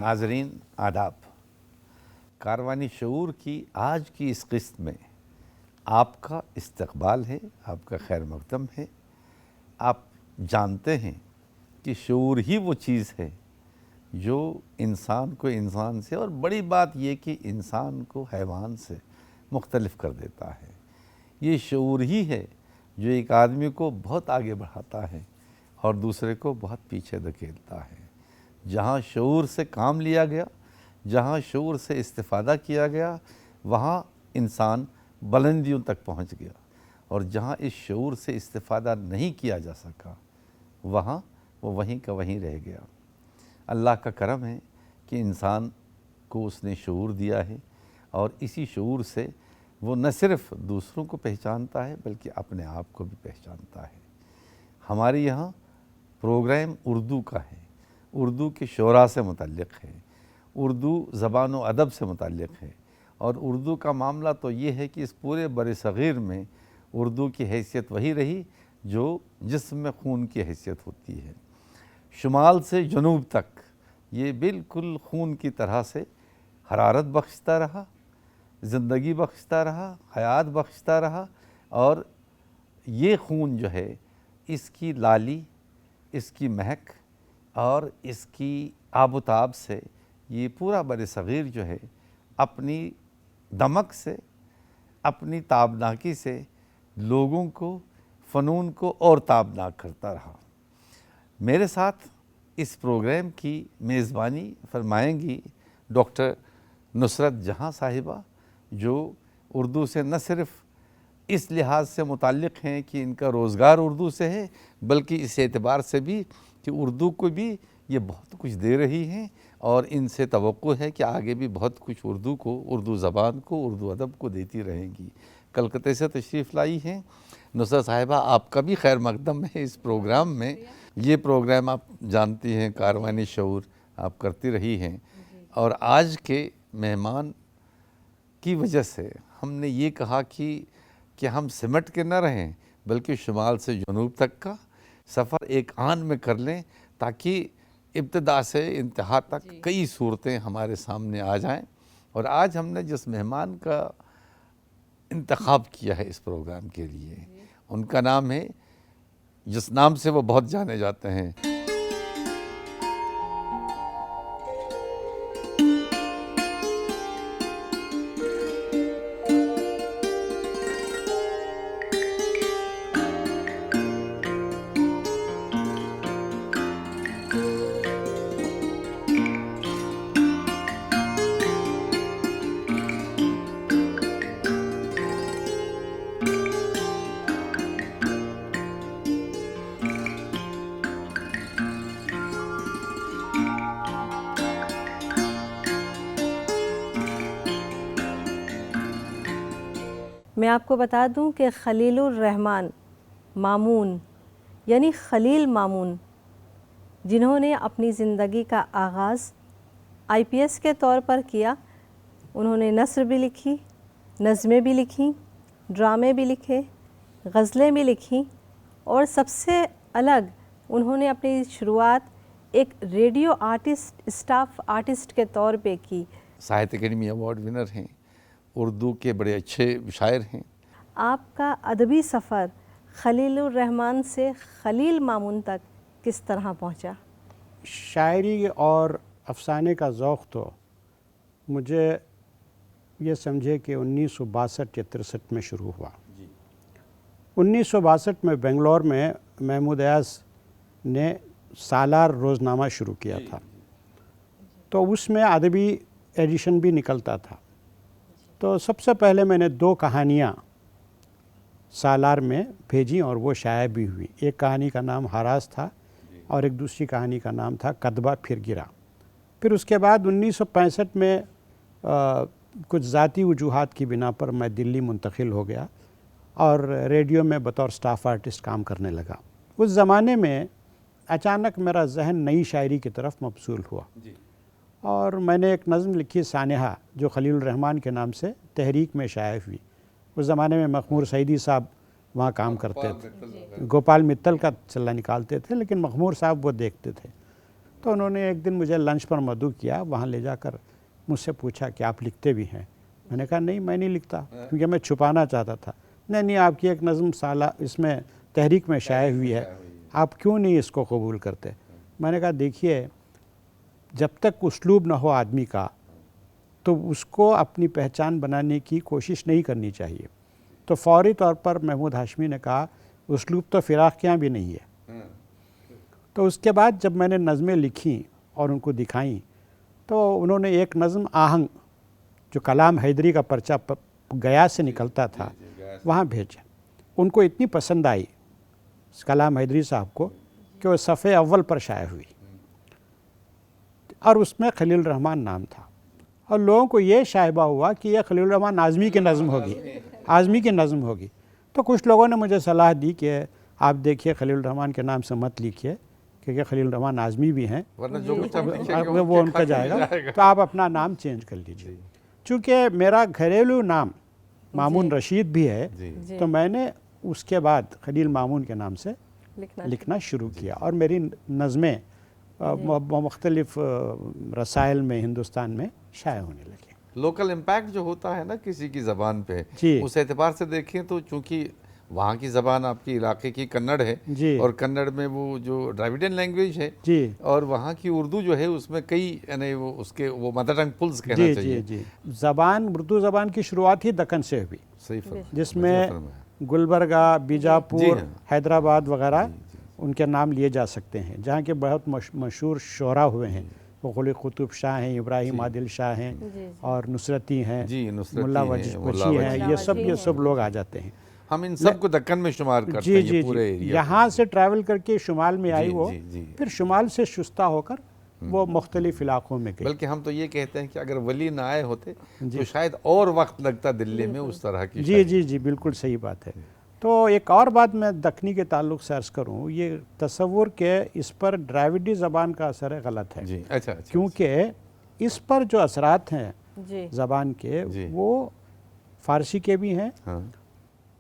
नाजरीन आदाब। कारवानी शऊर की आज की इस किस्त में आपका इस्तकबाल है, आपका खैर मकदम है। आप जानते हैं कि शऊर ही वो चीज़ है जो इंसान को इंसान से, और बड़ी बात ये कि इंसान को हैवान से मुख्तलिफ कर देता है। ये शऊर ही है जो एक आदमी को बहुत आगे बढ़ाता है और दूसरे को बहुत पीछे धकेलता है। जहाँ शऊर से काम लिया गया, जहाँ शऊर से इस्तिफ़ादा किया गया, वहाँ इंसान बुलंदियों तक पहुँच गया, और जहाँ इस शऊर से इस्तिफ़ादा नहीं किया जा सका वहाँ वो वहीं का वहीं रह गया। अल्लाह का करम है कि इंसान को उसने शऊर दिया है, और इसी शऊर से वो न सिर्फ़ दूसरों को पहचानता है बल्कि अपने आप को भी पहचानता है। हमारे यहाँ प्रोग्राम उर्दू का है, उर्दू के शोरा से मुतल्लिक़ है, उर्दू ज़बान व अदब से मुतल्लिक़ है। और उर्दू का मामला तो ये है कि इस पूरे बर-ए-सग़ीर में उर्दू की हैसियत वही रही जो जिस्म में खून की हैसियत होती है। शुमाल से जनूब तक ये बिल्कुल खून की तरह से हरारत बख्शता रहा, ज़िंदगी बख्शता रहा, हयात बख्शता रहा। और ये खून जो है, इसकी लाली, इसकी महक और इसकी आबोताब से ये पूरा बर-ए-सग़ीर जो है अपनी दमक से, अपनी ताबनाकी से लोगों को, फ़नून को और ताबनाक करता रहा। मेरे साथ इस प्रोग्राम की मेज़बानी फरमाएंगी डॉक्टर नुसरत जहाँ साहिबा, जो उर्दू से न सिर्फ़ इस लिहाज से मुताल्लिक़ हैं कि इनका रोज़गार उर्दू से है, बल्कि इस एतबार से भी कि उर्दू को भी ये बहुत कुछ दे रही हैं, और इनसे तवक्को है कि आगे भी बहुत कुछ उर्दू को, उर्दू ज़बान को, उर्दू अदब को देती रहेंगी। कलकत्ते से तशरीफ़ लाई हैं नुसरत साहिबा, आपका भी खैर मकदम है इस प्रोग्राम में। ये प्रोग्राम आप जानती हैं, कारवानी शऊर आप करती रही हैं, और आज के मेहमान की वजह से हमने ये कहा कि हम सिमट के न रहें बल्कि शुमाल से जनूब तक का सफ़र एक आन में कर लें, ताकि इब्तिदा से इंतहा तक कई सूरतें हमारे सामने आ जाएं। और आज हमने जिस मेहमान का इंतखाब किया है इस प्रोग्राम के लिए, उनका नाम है, जिस नाम से वो बहुत जाने जाते हैं, मैं आपको बता दूं कि खलीलुर रहमान मामून यानी खलील मामून, जिन्होंने अपनी ज़िंदगी का आगाज़ आईपीएस के तौर पर किया, उन्होंने नस्र भी लिखी, नज़में भी लिखीं, ड्रामे भी लिखे, गज़लें भी लिखीं, और सबसे अलग उन्होंने अपनी शुरुआत एक रेडियो आर्टिस्ट, स्टाफ आर्टिस्ट के तौर पे की। साहित्य अकेडमी अवार्ड विनर हैं, उर्दू के बड़े अच्छे शायर हैं। आपका अदबी सफ़र खलीलुर रहमान से खलील मामून तक किस तरह पहुंचा? शायरी और अफसाने का ज़ौक़ तो मुझे ये समझे कि 1962 या 63 में शुरू हुआ। 1962 में बेंगलोर में महमूद अयाज़ ने सालार रोज़नामा शुरू किया था, तो उसमें अदबी एडिशन भी निकलता था। तो सबसे पहले मैंने 2 कहानियाँ सालार में भेजी और वो शाया भी हुई। एक कहानी का नाम हरास था और एक दूसरी कहानी का नाम था कदबा फिर गिरा। फिर उसके बाद 1965 में कुछ ज़ाती वजूहात की बिना पर मैं दिल्ली मुंतकिल हो गया और रेडियो में बतौर स्टाफ आर्टिस्ट काम करने लगा। उस ज़माने में अचानक मेरा जहन नई शायरी की तरफ मबसूल हुआ और मैंने एक नज़म लिखी सानेहा, जो खलील रहमान के नाम से तहरीक में शाया हुई। उस ज़माने में मखमूर सईदी साहब वहाँ काम करते थे, गोपाल मित्तल का चल्ला निकालते थे, लेकिन मखमूर साहब वो देखते थे। तो उन्होंने एक दिन मुझे लंच पर मदऊ किया, वहाँ ले जाकर मुझसे पूछा कि आप लिखते भी हैं। मैंने कहा नहीं, मैं नहीं लिखता, क्योंकि मैं छुपाना चाहता था। नहीं, आपकी एक नज़म साला इसमें तहरीक में शाये हुई है, आप क्यों नहीं इसको कबूल करते। मैंने कहा देखिए, जब तक उसलूब ना हो आदमी का, तो उसको अपनी पहचान बनाने की कोशिश नहीं करनी चाहिए। तो फौरी तौर पर महमूद हाशमी ने कहा उसलूब तो फ़िराक़ के यहाँ भी नहीं है। तो उसके बाद जब मैंने नज़में लिखी और उनको दिखाई, तो उन्होंने एक नज़म आहंग, जो कलाम हैदरी का पर्चा गया से निकलता था, वहाँ भेजा। उनको इतनी पसंद आई कलाम हैदरी साहब को कि वो सफ़े अव्वल पर शाये हुई, और उसमें खलील रहमान नाम था। और लोगों को ये शायबा हुआ कि यह खलील रहमान आज़मी की नज़म होगी, आज़मी की नज़म होगी। तो कुछ लोगों ने मुझे सलाह दी कि आप देखिए खलील रहमान के नाम से मत लिखिए, क्योंकि खलील रहमान आज़मी भी हैं, वरना जो कुछ आप लिखेंगे वो उनका जाएगा, तो आप अपना नाम चेंज कर लीजिए। चूँकि मेरा घरेलू नाम मामून रशीद भी है, तो मैंने उसके बाद खलील मामून के नाम से लिखना शुरू किया, और मेरी नज़में मुख्तलिफ रसायल में हिंदुस्तान में शाये होने लगी। लोकल इम्पैक्ट जो होता है ना किसी की ज़बान पे, जी। उस एतबार से देखें तो चूँकि वहाँ की ज़बान आपकी इलाके की कन्नड़ है, जी। और कन्नड़ में वो जो द्राविडियन लैंग्वेज है, जी, और वहाँ की उर्दू जो है उसमें कई यानी वो उसके वो मदर टंग पुल्स कहना जी, चाहिए। जी, जी। ज़बान, उर्दू ज़बान की शुरुआत ही दक्कन से हुई, सही फरमाया, जिसमें गुलबर्गा, बीजापुर, जी हाँ। हैदराबाद वगैरह उनके नाम लिए जा सकते हैं, जहाँ के बहुत मशहूर शोरा हुए हैं। वो कुली कुतुब शाह हैं, इब्राहिम आदिल शाह हैं, और नुसरती हैं, जी, नुसरती मुल्ला हैं, वजी मुल्ला हैं, ये सब लोग आ जाते हैं। हम इन सबको दक्कन में शुमार करते जी हैं, जी ये पूरे जी, एरिया यहाँ से ट्रैवल करके शुमाल में आई जी, वो, जी, जी। फिर शुमाल से शुस्ता होकर वो मुख्तलिफ इलाकों में गई। बल्कि हम तो ये कहते हैं कि अगर वली ना आए होते तो शायद और वक्त लगता दिल्ली में उस तरह की जी जी जी, बिल्कुल सही बात है। तो एक और बात मैं दक्कनी के ताल्लुक से अर्ज़ करूँ, ये तसव्वुर के इस पर द्राविडी ज़बान का असर है, गलत है। जी, अच्छा, क्योंकि इस पर जो असरात हैं जी ज़बान के, जी। वो फ़ारसी के भी हैं, हाँ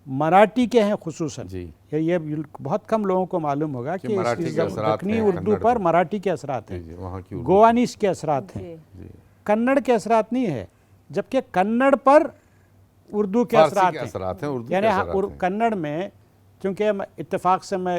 मराठी के हैं खुसूसन। जी, ये बहुत कम लोगों को मालूम होगा कि मराठी के असरात दक्कनी हैं उर्दू कन्नड़ पर पे। मराठी के असरात जी, हैं, जी, वहाँ की उर्दू। गोवानीस के असरात हैं, जी कन्नड़ के असरात नहीं है, जबकि कन्नड़ पर उर्दू के फारसी असरात के हैं। असरात हैं, उर्दू यानी के हाँ, असरात हैं। कन्नड़ में, चूँकि इत्तेफाक से मैं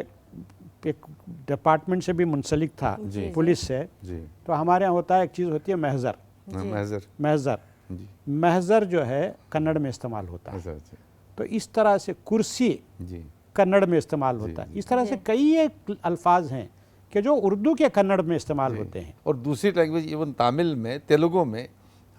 एक डिपार्टमेंट से भी मुंसलिक था, जी। पुलिस से, जी, तो हमारे यहाँ होता है एक चीज़ होती है महज़र। महज़र, महज़र जी, महज़र जो है कन्नड़ में इस्तेमाल होता है। अच्छा, अच्छा, तो इस तरह से कुर्सी जी, कन्नड़ में इस्तेमाल होता है। इस तरह से कई एक अल्फाज हैं कि जो उर्दू के कन्नड़ में इस्तेमाल होते हैं। और दूसरी लैंग्वेज इवन तमिल में, तेलुगु में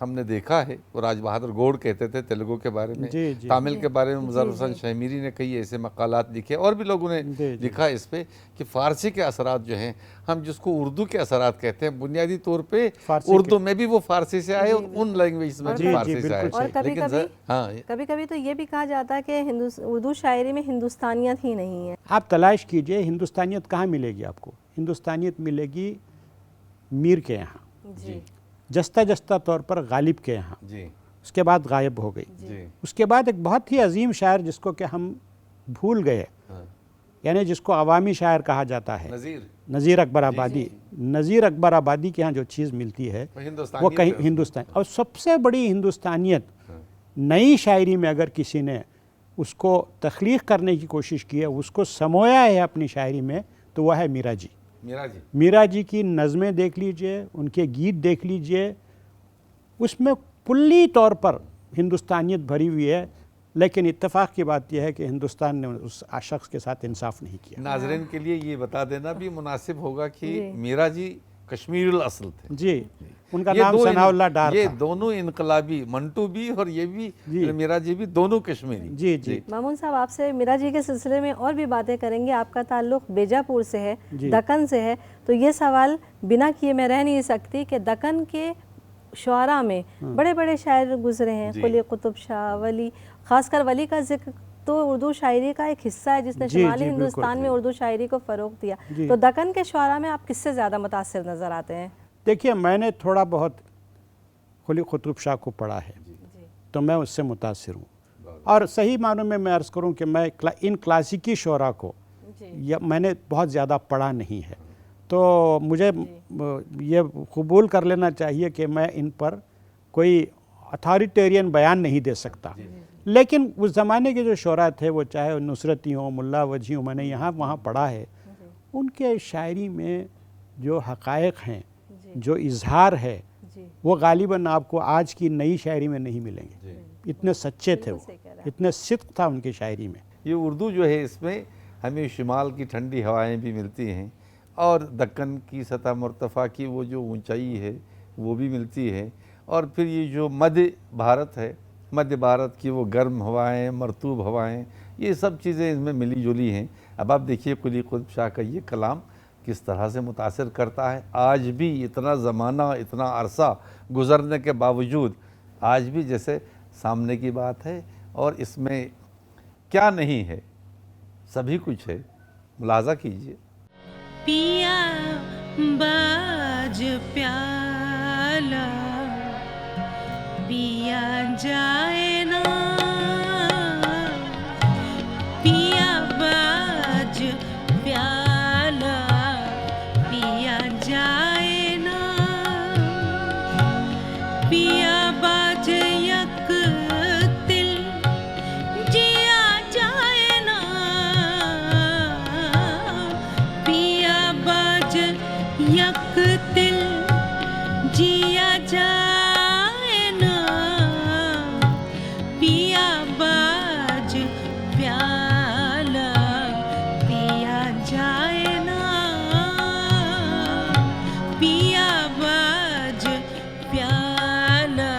हमने देखा है, वो राज बहादुर गौड़ कहते थे तेलुगु के बारे में, जी, जी। तमिल के बारे में मुज़फ़्फ़र हुसैन शहमीरी ने कई ऐसे मकालात लिखे, और भी लोगों ने जी, जी। लिखा इस पे कि फ़ारसी के असरात जो हैं, हम जिसको उर्दू के असरात कहते हैं, बुनियादी तौर पे फ़ारसी उर्दू में भी वो फ़ारसी से आए और उन लैंग्वेज में जी, भी जी, फ़ारसी से बिल्कुल आए। सही। और कभी लेकिन कभी हाँ, कभी कभी तो ये भी कहा जाता है कि उर्दू शायरी में हिंदुस्तानियत ही नहीं है। आप तलाश कीजिए हिंदुस्तानियत कहाँ मिलेगी आपको। हिंदुस्तानियत मिलेगी मीर के यहाँ, जी जस्ता जस्ता तौर पर गालिब के यहाँ, जी, उसके बाद गायब हो गई। जी, उसके बाद एक बहुत ही अजीम शायर जिसको कि हम भूल गए, हाँ, यानी जिसको अवामी शायर कहा जाता है, नज़ीर, नज़ीर अकबर आबादी। नज़ीर अकबर आबादी के यहाँ जो चीज़ मिलती है वो हिंदुस्तानी वो कहीं है। हिंदुस्तान। और सबसे बड़ी हिंदुस्तानियत नई शायरी में अगर किसी ने उसको तख्लीक़ करने की कोशिश की है, उसको समोया है अपनी शायरी में, तो वह है मीरा जी। मीरा जी, मीरा जी की नज़में देख लीजिए, उनके गीत देख लीजिए, उसमें कुल्ली तौर पर हिंदुस्तानियत भरी हुई है। लेकिन इत्तेफाक की बात यह है कि हिंदुस्तान ने उस शख्स के साथ इंसाफ नहीं किया। नाजरीन के लिए ये बता देना भी मुनासिब होगा कि मीरा जी कश्मीरुल असल थे। जी, उनका ये नाम दो सनाउल्लाह डार ये था। दोनों इनकलाबी, मंटू भी और ये भी जी। मीरा जी भी, दोनों कश्मीरी। जी जी मामून साहब, आपसे मीरा जी के सिलसिले में और भी बातें करेंगे। आपका ताल्लुक़ बीजापुर से है, जी। दक्कन से है, तो ये सवाल बिना किए मैं रह नहीं सकती कि दक्कन के शुआरा में बड़े बड़े शायर गुजरे हैं, जी। कुली कुतुब शाह, वली, ख़ासकर वली का जिक्र तो उर्दू शायरी का एक हिस्सा है जिसने जी, शुमाली जी, हिंदुस्तान में उर्दू शायरी को फ़रोग़ दिया। जी। तो दक्कन के शुआरा में आप किससे ज़्यादा मुतासिर नज़र आते हैं? देखिए, मैंने थोड़ा बहुत कुली कुतुब शाह को पढ़ा है, तो मैं उससे मुतासिर हूँ। और सही मानों में मैं अर्ज़ करूँ कि मैं इन क्लासिकी शोरा को मैंने बहुत ज़्यादा पढ़ा नहीं है, तो मुझे ये कबूल कर लेना चाहिए कि मैं इन पर कोई अथॉरिटेरियन बयान नहीं दे सकता, लेकिन उस ज़माने के जो शोरा थे, वो चाहे नुसरती हों, मुल्ला वजी हों, मैंने यहाँ वहाँ पढ़ा है, उनके शायरी में जो हक़ाइक़ हैं, जो इजहार है, वो गालिबन आपको आज की नई शायरी में नहीं मिलेंगे। इतने सच्चे थे वो, इतने सिद्क़ था उनकी शायरी में। ये उर्दू जो है, इसमें हमें शुमाल की ठंडी हवाएं भी मिलती हैं और दक्कन की सतह मरतफ़ा की वो जो ऊंचाई है वो भी मिलती है, और फिर ये जो मध्य भारत है, मध्य भारत की वो गर्म हवाएं, मरतूब हवाएं, ये सब चीज़ें इसमें मिली जुली हैं। अब आप देखिए कुली कुतुब शाह का ये कलाम किस तरह से मुतासिर करता है। आज भी इतना ज़माना, इतना अरसा गुज़रने के बावजूद आज भी जैसे सामने की बात है, और इसमें क्या नहीं है, सभी कुछ है। मुलाजा कीजिए। पिया बाज प्याला पिया जाए ना, पिया बाज प्याला पिया जाए ना, पिया बाज यक तिल जिया जाए ना, पिया बाज यक तिल जिया जाए ना, पिया बाज प्याला पिया जाए ना, पिया बाज प्याला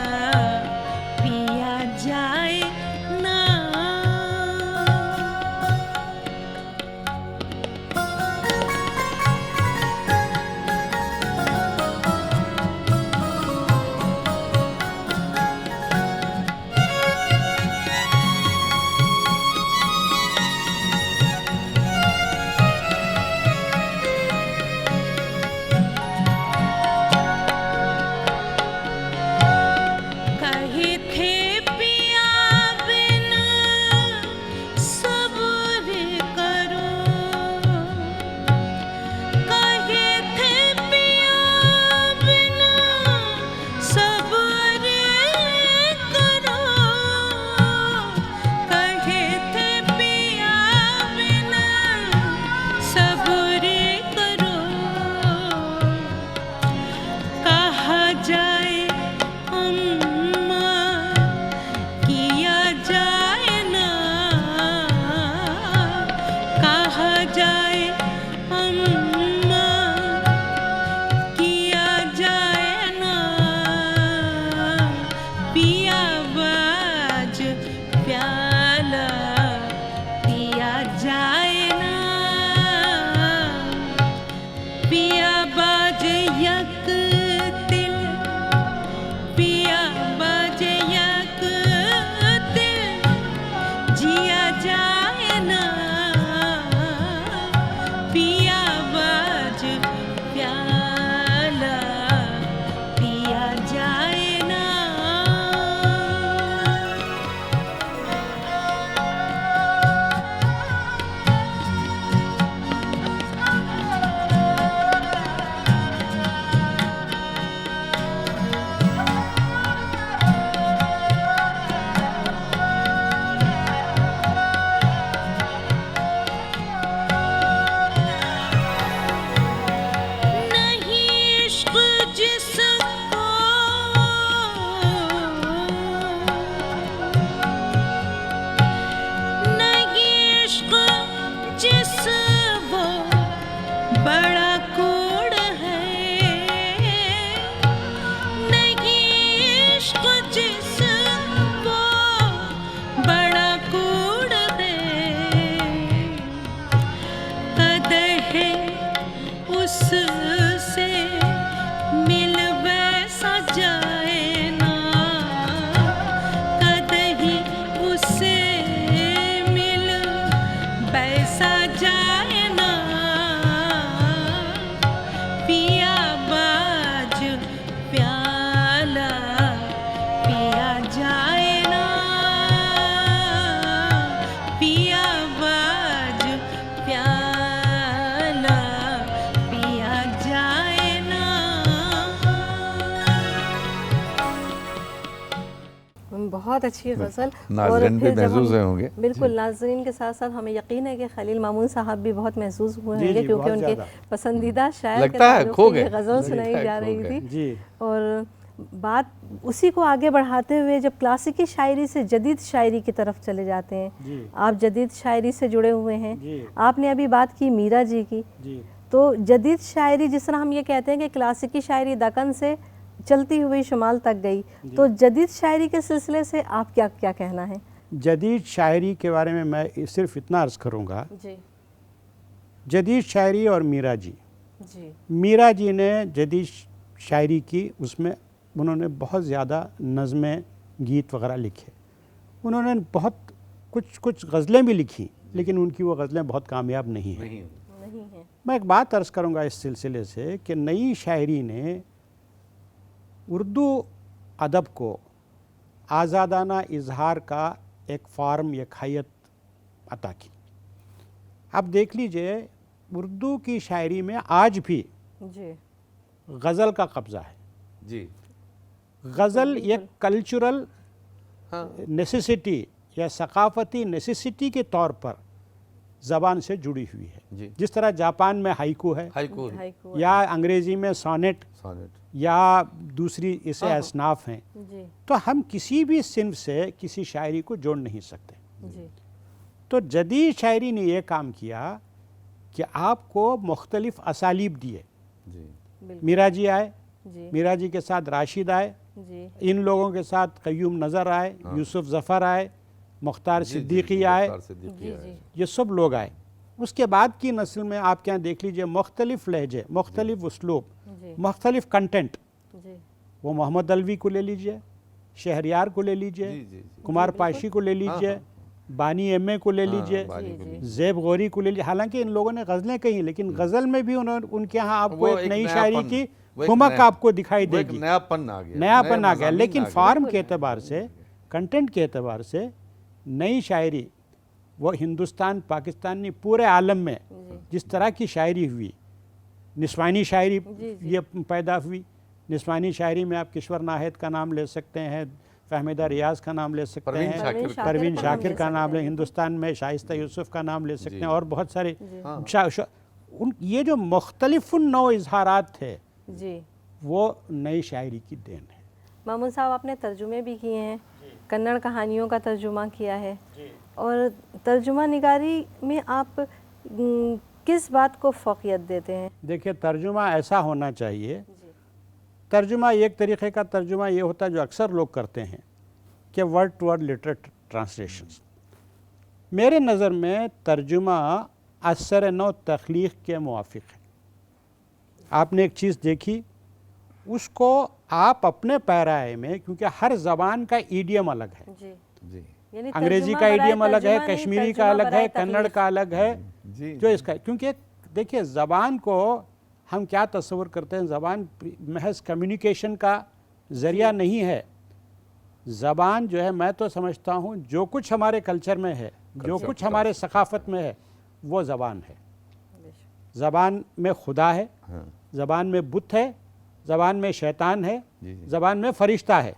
बहुत अच्छी गज़ल। नाज़रीन भी फिर जब महसूस हम- हुए होंगे। बिल्कुल, नाज़रीन के साथ साथ हमें यकीन है कि खलील मामून साहब भी बहुत महसूस हुए जी, होंगे, जी, क्योंकि बहुत उनके ज़्यादा। पसंदीदा शायर के लगता है ताल्लुक खो से ये गए। गज़ल लगता सुनाई है जा खो रही गए। थी। जी और बात उसी को आगे बढ़ाते हुए जब क्लासिकी शायरी से जदीद शायरी की तरफ चले जाते हैं, जी आप जदीद शायरी से जुड़े हुए हैं। जी आपने अभी बात की मीरा जी की, जी तो जदीद शायरी, जिस तरह हम ये कहते हैं कि क्लासिकी शायरी दक्कन से चलती हुई शुमाल तक गई, तो जदीद शायरी के सिलसिले से आप क्या क्या कहना है? जदीद शायरी के बारे में मैं सिर्फ इतना अर्ज़ करूँगा, जी जदीद शायरी और मीरा जी, जी मीरा जी ने जदीद शायरी की, उसमें उन्होंने बहुत ज़्यादा नज़में गीत वगैरह लिखे, उन्होंने बहुत कुछ गज़लें भी लिखी, लेकिन उनकी वो गज़लें बहुत कामयाब नहीं हैं। नहीं है। मैं एक बात अर्ज़ करूँगा इस सिलसिले से कि नई शायरी ने उर्दू अदब को आज़ादाना इजहार का एक फार्म, एक हैयत अता की। आप देख लीजिए, उर्दू की शायरी में आज भी जी गज़ल का कब्ज़ा है। जी गज़ल एक कल्चरल हाँ नेसेसिटी या सकाफ़ती नेसेसिटी के तौर पर ज़बान से जुड़ी हुई है। जी जिस तरह जापान में हाइकू है, हाइकू हाइकू या अंग्रेज़ी में सोनेट, सोनेट या दूसरी इसे असनाफ हैं, जी तो हम किसी भी सिन्फ से किसी शायरी को जोड़ नहीं सकते। जी तो जदीद शायरी ने यह काम किया कि आपको मुख्तलिफ असालीब दिए। जी बिल्कुल मीरा जी आए, जी मीरा जी के साथ राशिद आए, जी इन लोगों के साथ क़य्यूम नज़र आए, यूसुफ ज़फ़र आए, मुख्तार सिद्दीकी आए, जी जी ये सब लोग आए। उसके बाद की नस्ल में आप क्या देख लीजिए, मुख्तलिफ लहजे, मुख्तलिफ उसलूब, जी मुख्तलिफ कंटेंट। जी वो मोहम्मद अलवी को ले लीजिए, शहरयार को ले लीजिए, कुमार पाशी को ले लीजिए, बानी एम को ले लीजिए, ज़ेब गौरी को ले लीजिए। हालांकि इन लोगों ने गज़लें कही, लेकिन गज़ल में भी उन्होंने उनके यहाँ आपको एक नई शायरी की ठुमक आपको दिखाई देगी, नयापन आ गया, नयापन आ गया। मज़ामीन लेकिन आ गए। फार्म के एतबार से, कंटेंट के एतबार से नई शायरी, वो हिंदुस्तान, पाकिस्तानी, पूरे आलम में जिस तरह की शायरी हुई, निस्वानी शायरी ये पैदा हुई। निस्वानी शायरी में आप किश्वर नाहिद का नाम ले सकते हैं, फहमीदा रियाज का नाम ले सकते परवीन हैं, शाकिर परवीन का शाकिर नाम का ले नाम सकते ले, हैं। हिंदुस्तान में शाइस्ता यूसुफ का नाम ले सकते जी। हैं, और बहुत सारे हाँ। ये जो मुख्तलिफ नौ इजहारात थे, जी वो नई शायरी की देन है। मामून साहब, आपने तर्जुमे भी किए हैं, कन्नड़ कहानियों का तर्जुमा किया है, और तर्जुमा निगारी में आप किस बात को फ़ौक़ियत देते हैं? देखिए, तर्जुमा ऐसा होना चाहिए, तर्जुमा एक तरीक़े का तर्जुमा ये होता है जो अक्सर लोग करते हैं कि word to word literate translations. मेरे नज़र में तर्जुमा असर नौ तख्लीक़ के मुवाफ़िक़ है। आपने एक चीज़ देखी, उसको आप अपने पैराए में, क्योंकि हर ज़बान का ईडियम अलग है, जी जी यानी अंग्रेज़ी तर्जुमा का बराए ईडियम अलग है, तर्जुमा नहीं, कश्मीरी का तर्जुमा अलग बराए है, कन्नड़ तकलीफ। का अलग है, जी जो इसका, क्योंकि देखिए ज़बान को हम क्या तस्वर करते हैं, ज़बान महज कम्युनिकेशन का ज़रिया नहीं है। ज़बान जो है, मैं तो समझता हूँ जो कुछ हमारे कल्चर में है, जो कुछ हमारे सकाफ़त में है, वो ज़बान है। ज़बान में खुदा है, हाँ ज़बान में बुत है, ज़बान में शैतान है, जी जी ज़बान में फ़रिश्ता है।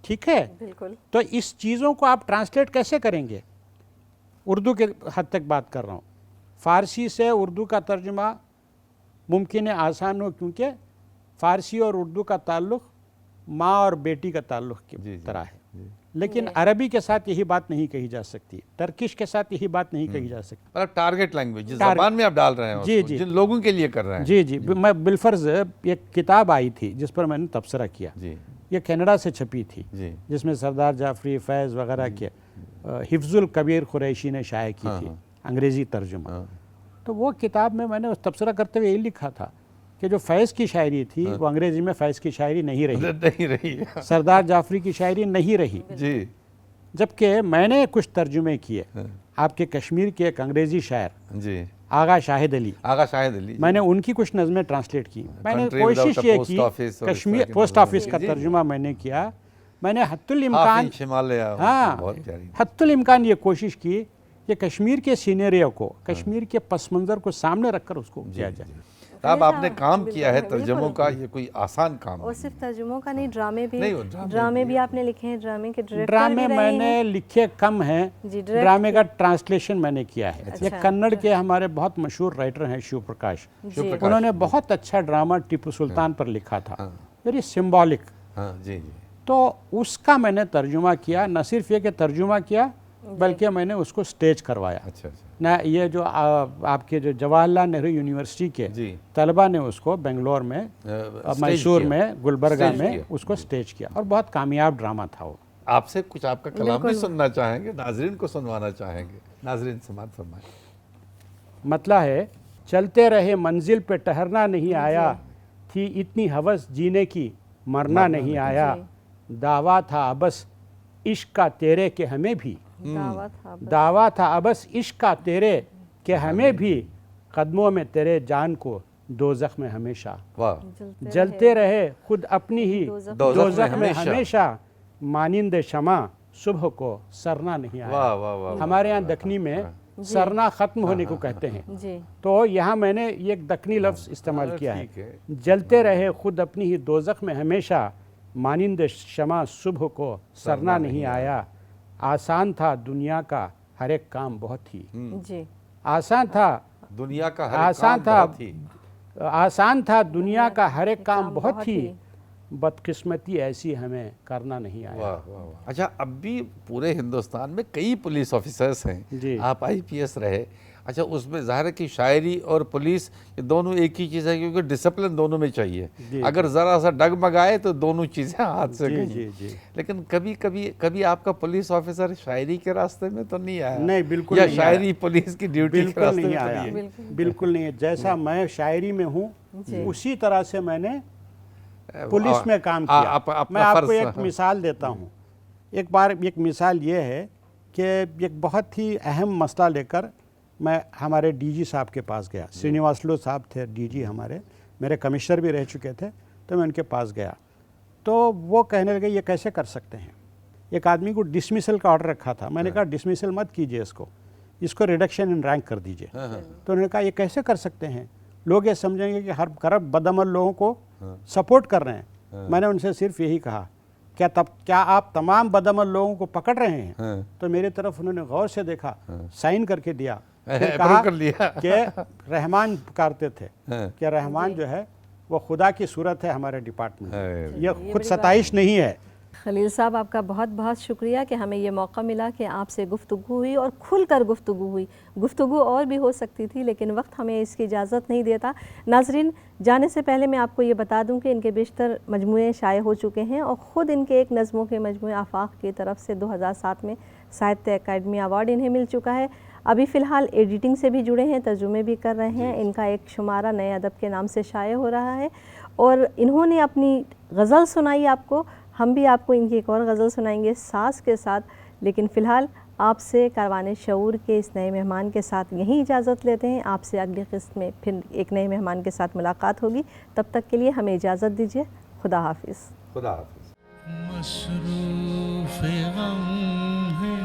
ठीक है, बिल्कुल तो इस चीज़ों को आप ट्रांसलेट कैसे करेंगे? उर्दू के हद तक बात कर रहा हूँ, फ़ारसी से उर्दू का तर्जुमा मुमकिन है आसान हो, क्योंकि फ़ारसी और उर्दू का ताल्लुक़ माँ और बेटी का ताल्लुक़ की जी, जी, तरह है। जी। लेकिन अरबी के साथ यही बात नहीं कही जा सकती, टर्किश के साथ यही बात नहीं कही जा सकती। मतलब टारगेट लैंग्वेज जिस टारगेट- ज़बान में आप डाल रहे हैं जी, उसको, जी। जिन लोगों के लिए कर रहे हैं। जी जी, मैं बिलफर्ज एक किताब आई थी जिस पर मैंने तबसरा किया, जी ये कनाडा से छपी थी, जी जिसमें सरदार जाफरी, फैज़ वगैरह के हिफ्जुल कबीर कुरैशी ने शाये की हाँ, थी, हाँ। अंग्रेज़ी तर्जुमा। हाँ तो वो किताब में मैंने उस तबसरा करते हुए यही लिखा था कि जो फैज़ की शायरी थी, वो अंग्रेज़ी में फैज़ की शायरी नहीं रही, नहीं रही है। सरदार जाफरी की शायरी नहीं रही। जी जबकि मैंने कुछ तर्जुमे किए, हाँ। आपके कश्मीर के एक अंग्रेज़ी शायर जी आगा शाहिद अली, आगा शाहिद अली, मैंने उनकी कुछ नज़में ट्रांसलेट की। मैंने Country कोशिश without a ये post की, office और इस कश्मीर तरह की पोस्ट नज़में। ऑफिस का जी, जी। तर्जुमा मैंने किया। मैंने हत्तुल हाफिज इम्कान, शिमाले हाँ, बहुत प्यारी। हत्तुल इम्कान ये कोशिश की कि कश्मीर के सीनेरियो को, कश्मीर के पस मंज़र को सामने रखकर उसको किया जाए। साहब आपने साहब, काम किया है बिल्कुल, तर्जुमों बिल्कुल। का, ये कोई आसान काम और नहीं सिर्फ तर्जुमों का नहीं, ड्रामे भी, नहीं, वो ड्रामे ड्रामे भी भी आपने लिखे हैं, ड्रामे के डायरेक्टर ड्रामे भी रहे मैंने हैं। लिखे कम हैं, जी, डायरेक्ट ड्रामे का ट्रांसलेशन मैंने किया है। अच्छा। ये कन्नड़ के हमारे बहुत मशहूर राइटर हैं शिव प्रकाश, जी, उन्होंने बहुत अच्छा ड्रामा टीपू सुल्तान पर लिखा था, वेरी सिंबॉलिक। हाँ जी जी। तो उसका मैंने तर्जुमा किया, न सिर्फ ये कि तर्जुमा किया बल्कि मैंने उसको स्टेज करवाया। अच्छा अच्छा ना ये जो आपके जो जवाहरलाल नेहरू यूनिवर्सिटी के जी। तलबा ने उसको बेंगलोर में, स्टेज मैसूर किया। में, गुलबर्गा स्टेज में किया। उसको स्टेज किया और बहुत कामयाब ड्रामा था वो। आपसे कुछ आपका कलाम भी सुनना चाहेंगे, नाजरीन को सुनवाना चाहेंगे। नाजरीन समात फरमाएं। मतलब है, चलते रहे मंजिल पे ठहरना नहीं आया, थी इतनी हवस जीने की मरना नहीं आया, दावा था अबस इश्क का तेरे के हमें भी, दावा था बस। दावा था अबस इश्क का तेरे के हमें भी, कदमों में तेरे जान को दोज़ख में हमेशा, वाह। जलते रहे खुद अपनी ही दोज़ख दोज़ख में में हमेशा। हमेशा, मानिंद शमा सुबह को सरना नहीं वाह आया। वाह वाह। हमारे यहाँ दखनी में सरना खत्म होने को कहते हैं, जी, तो यहाँ मैंने ये एक दखनी लफ्ज़ इस्तेमाल किया ठीक है। है। जलते रहे खुद अपनी ही दोज़ख में हमेशा, मानिंद शमा सुबह को सरना नहीं आया, आसान था दुनिया का हर एक काम बहुत ही, जी, आसान था दुनिया का हर आसान काम था बहुत ही। आसान था दुनिया का हर एक काम बहुत ही, बदकिस्मती ऐसी हमें करना नहीं आया। वाह वाह वाह। अच्छा, अब भी पूरे हिंदुस्तान में कई पुलिस ऑफिसर्स हैं, जी। आप आईपीएस रहे। अच्छा, उसमें ज़ाहिर है कि शायरी और पुलिस ये दोनों एक ही चीज़ है, क्योंकि डिसिप्लिन दोनों में चाहिए। जी, अगर ज़रा सा डगमगाए तो दोनों चीज़ें हाथ से जी गई। जी जी। लेकिन कभी आपका पुलिस ऑफिसर शायरी के रास्ते में तो नहीं आया? नहीं, बिल्कुल या नहीं शायरी पुलिस की ड्यूटी के बिल्कुल रास्ते नहीं में तो आया, नहीं है? बिल्कुल नहीं है। जैसा मैं शायरी में हूँ उसी तरह से मैंने पुलिस में काम किया। अपना मैं आपको फर्ज, एक हाँ। मिसाल देता हूँ। एक बार एक मिसाल ये है कि एक बहुत ही अहम मसला लेकर मैं हमारे डीजी साहब के पास गया। श्रीनिवासलू साहब थे डीजी हमारे, मेरे कमिश्नर भी रह चुके थे, तो मैं उनके पास गया। तो वो कहने लगे ये कैसे कर सकते हैं, एक आदमी को डिसमिसल का ऑर्डर रखा था। मैंने कहा डिसमिसल मत कीजिए, इसको रिडक्शन इन रैंक कर दीजिए। तो उन्होंने कहा ये कैसे कर सकते हैं, लोग ये समझेंगे कि हर करप्ट बदअमल लोगों को सपोर्ट कर रहे हैं। मैंने उनसे सिर्फ यही कहा, क्या आप तमाम बदअमल लोगों को पकड़ रहे हैं? तो मेरी तरफ उन्होंने गौर से देखा, साइन करके दिया, फिर कहा कर लिया कि रहमान पुकारते थे कि रहमान जो है वो खुदा की सूरत है हमारे डिपार्टमेंट में, ये खुद सताइश नहीं है। खलील साहब, आपका बहुत बहुत शुक्रिया कि हमें ये मौका मिला कि आपसे गुफ्तगू हुई और खुलकर गुफ्तगू हुई। गुफ्तगू और भी हो सकती थी लेकिन वक्त हमें इसकी इजाज़त नहीं देता। नाजरीन, जाने से पहले मैं आपको ये बता दूं कि इनके बेशतर मजमूए शाये हो चुके हैं और ख़ुद इनके एक नज़मों के मजमूए आफाक की तरफ से 2007 में साहित्य अकादमी अवार्ड इन्हें मिल चुका है। अभी फ़िलहाल एडिटिंग से भी जुड़े हैं, तर्जुमे भी कर रहे हैं। इनका एक शुमारा नए अदब के नाम से शाये हो रहा है और इन्होंने अपनी गज़ल सुनाई आपको। हम भी आपको इनकी एक और गज़ल सुनाएंगे सास के साथ। लेकिन फ़िलहाल आपसे कारवाने शऊर के इस नए मेहमान के साथ यहीं इजाज़त लेते हैं। आपसे अगली किस्त में फिर एक नए मेहमान के साथ मुलाकात होगी। तब तक के लिए हमें इजाज़त दीजिए। खुदा हाफिज़। खुदा हाफिज़। मसरूफ़ गम है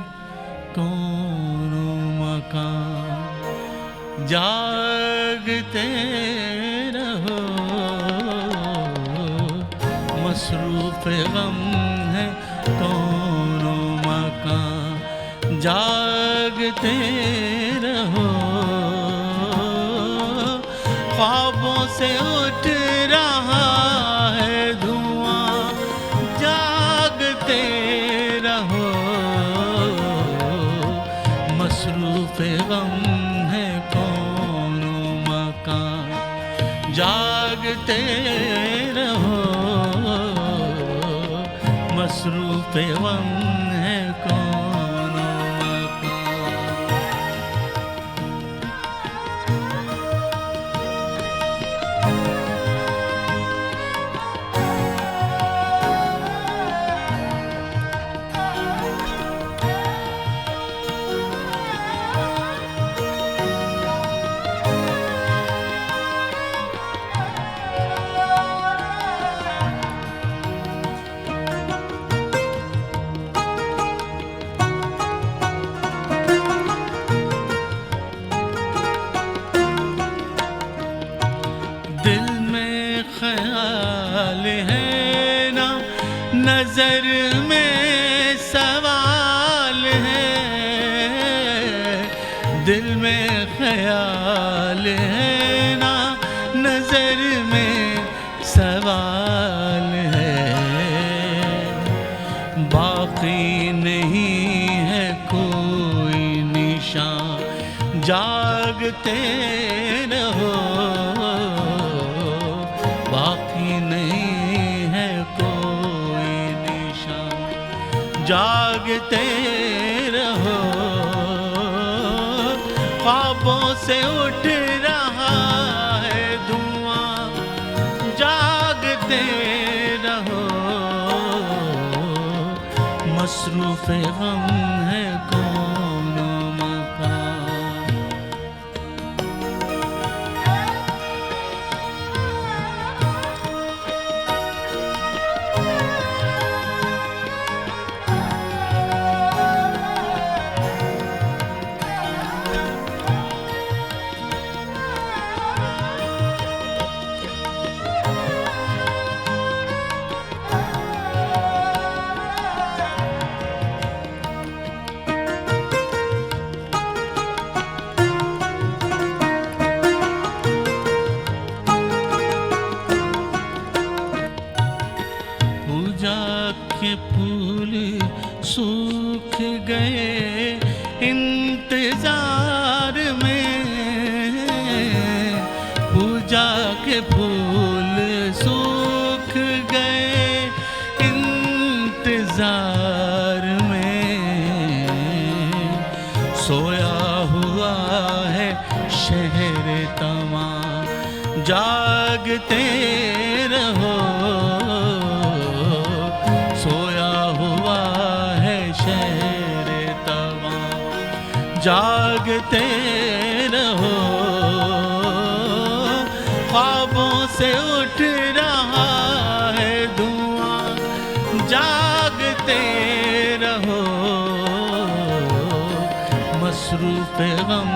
दोनों मकान, जागते रहो। मसरूफ़ गम है दोनों मकान, जागते रहो। ख्वाबों से उठ रहा है धुआं, जागते रहो। मसरूफ़ गम है दोनों मकान, जागते रहो। मसरूफ़ गम है दोनों मकान। नजर में सवाल है, दिल में ख्याल है ना, नजर में सवाल है। बाकी नहीं है कोई निशान, जागते रहो। बाकी नहीं है कोई निशान, जागते रहो। ख्वाबों से उठ रहा है धुआं, जागते रहो। मसरूफ़ गम है कौन मकान। पूजा के फूल सूख गए इंतजार में, पूजा के फूल सूख गए इंतजार में। सोया हुआ है शहर तमाम, जागते रहो। सोया हुआ है शहर तमाम, जागते रहो। ख्वाबों से उठ रहा है धुआं, जागते रहो। मसरूफ़ गम